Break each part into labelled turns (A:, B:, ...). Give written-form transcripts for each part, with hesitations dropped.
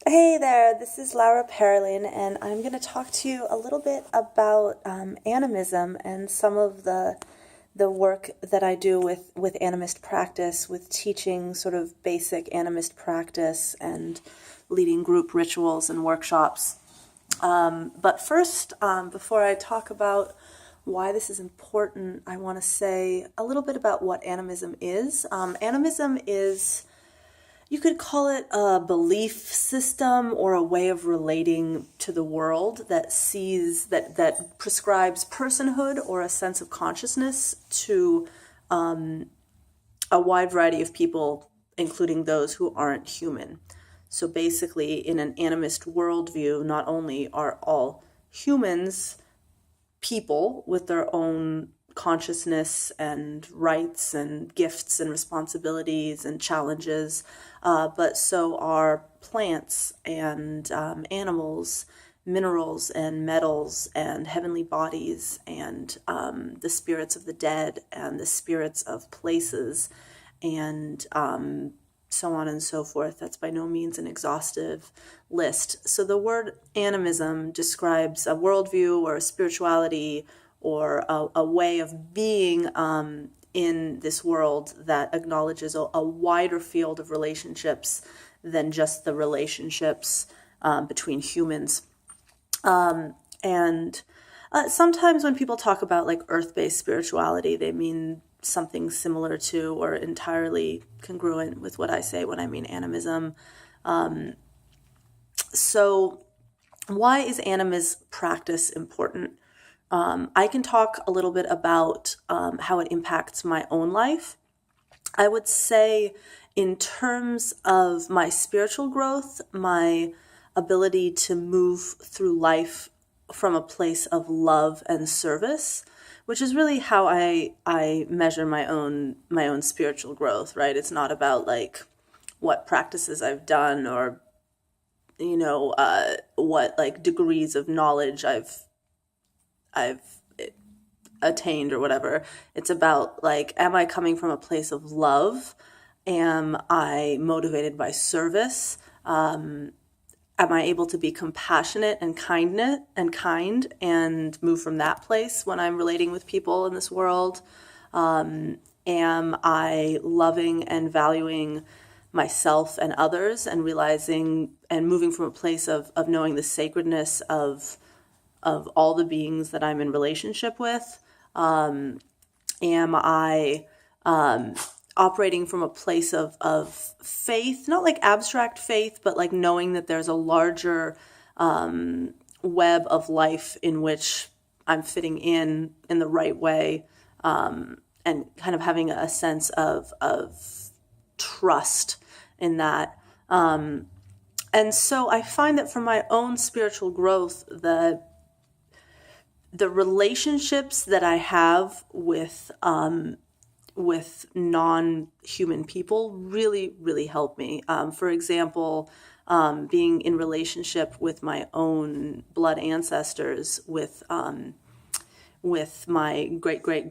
A: Hey there, this is Laura Perlin, and I'm going to talk to you a little bit about animism and some of the work that I do with animist practice, with teaching sort of basic animist practice and leading group rituals and workshops. But first, before I talk about why this is important, I want to say a little bit about what animism is. Animism is, you could call it a belief system or a way of relating to the world that that prescribes personhood or a sense of consciousness to a wide variety of people, including those who aren't human. So basically, in an animist worldview, not only are all humans people with their own consciousness and rights and gifts and responsibilities and challenges, but so are plants and animals, minerals and metals and heavenly bodies and the spirits of the dead and the spirits of places and so on and so forth. That's by no means an exhaustive list. So the word animism describes a worldview or a spirituality or a way of being in this world that acknowledges a wider field of relationships than just the relationships between humans. And sometimes when people talk about like earth-based spirituality, they mean something similar to or entirely congruent with what I say when I mean animism. So why is animist practice important? I can talk a little bit about how it impacts my own life. I would say in terms of my spiritual growth, my ability to move through life from a place of love and service, which is really how I measure my own spiritual growth, right? It's not about like what practices I've done or what like degrees of knowledge I've attained or whatever. It's about like, am I coming from a place of love? Am I motivated by service? Am I able to be compassionate and kind and move from that place when I'm relating with people in this world? Am I loving and valuing myself and others and realizing and moving from a place of knowing the sacredness of all the beings that I'm in relationship with? Am I operating from a place of faith, not like abstract faith, but like knowing that there's a larger web of life in which I'm fitting in the right way, and kind of having a sense of trust in that. And so I find that for my own spiritual growth, the relationships that I have with non-human people really, really help me. For example, being in relationship with my own blood ancestors, with my great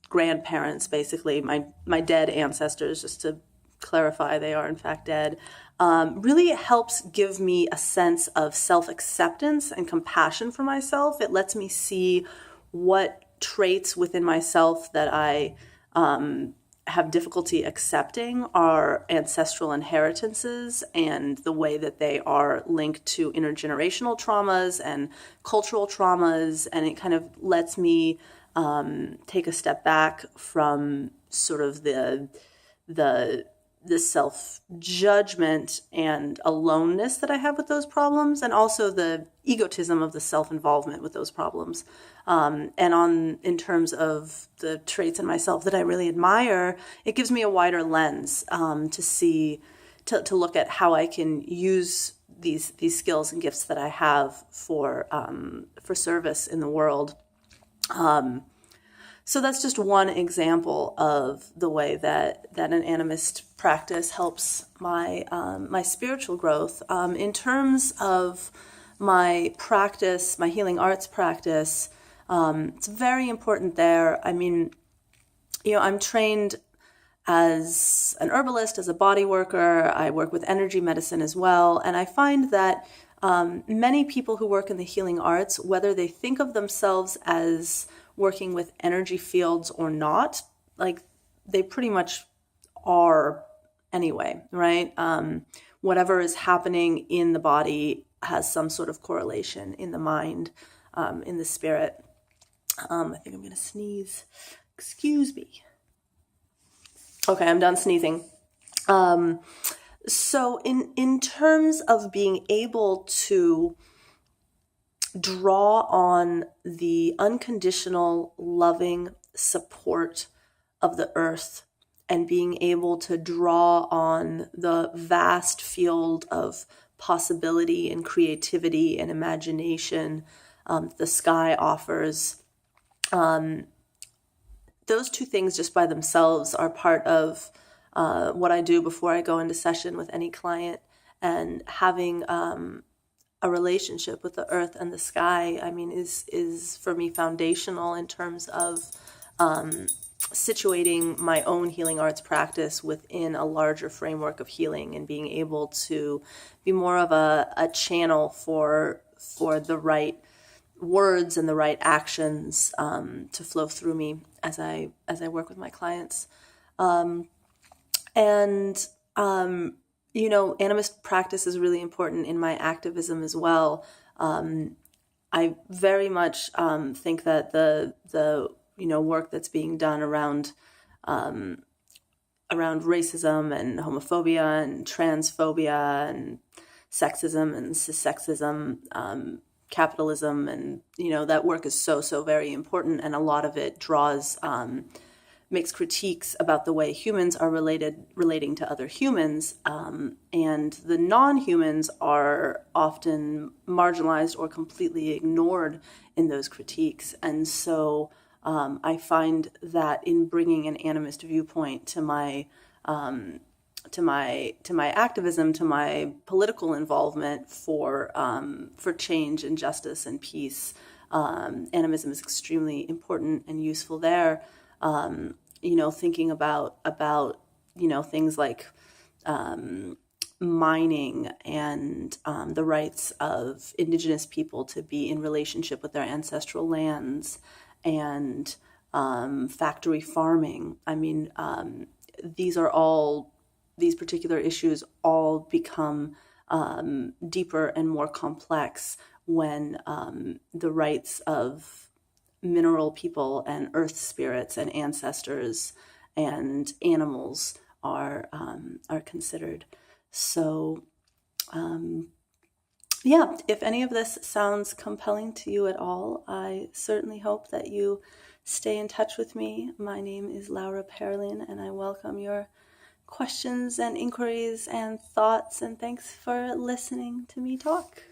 A: grandparents, basically my dead ancestors, just to clarify, they are in fact dead, really helps give me a sense of self-acceptance and compassion for myself. It lets me see what traits within myself that I have difficulty accepting are ancestral inheritances and the way that they are linked to intergenerational traumas and cultural traumas. And it kind of lets me take a step back from sort of the self-judgment and aloneness that I have with those problems, and also the egotism of the self-involvement with those problems. And in terms of the traits in myself that I really admire, it gives me a wider lens to look at how I can use these skills and gifts that I have for service in the world. So that's just one example of the way that an animist practice helps my spiritual growth. In terms of my practice, my healing arts practice, it's very important there. I mean, I'm trained as an herbalist, as a body worker. I work with energy medicine as well. And I find that many people who work in the healing arts, whether they think of themselves as working with energy fields or not, like they pretty much are anyway, right? Whatever is happening in the body has some sort of correlation in the mind, in the spirit. I think I'm going to sneeze. Excuse me. Okay, I'm done sneezing. So in terms of being able to draw on the unconditional, loving support of the earth and being able to draw on the vast field of possibility and creativity and imagination the sky offers, those two things just by themselves are part of what I do before I go into session with any client. And having a relationship with the earth and the sky, I mean, is for me foundational in terms of situating my own healing arts practice within a larger framework of healing and being able to be more of a channel for the right words and the right actions to flow through me as I work with my clients. Animist practice is really important in my activism as well. I very much think that the work that's being done around racism and homophobia and transphobia and sexism and cissexism, capitalism, and that work is so very important, and a lot of it makes critiques about the way humans are relating to other humans, and the non-humans are often marginalized or completely ignored in those critiques. And so I find that in bringing an animist viewpoint to my activism, to my political involvement for change and justice and peace, animism is extremely important and useful there. Thinking about things like mining and the rights of indigenous people to be in relationship with their ancestral lands, and factory farming. I mean, these particular issues all become deeper and more complex when the rights of mineral people and earth spirits and ancestors and animals are considered. So, if any of this sounds compelling to you at all, I certainly hope that you stay in touch with me. My name is Laura Perlin, and I welcome your questions and inquiries and thoughts, and thanks for listening to me talk.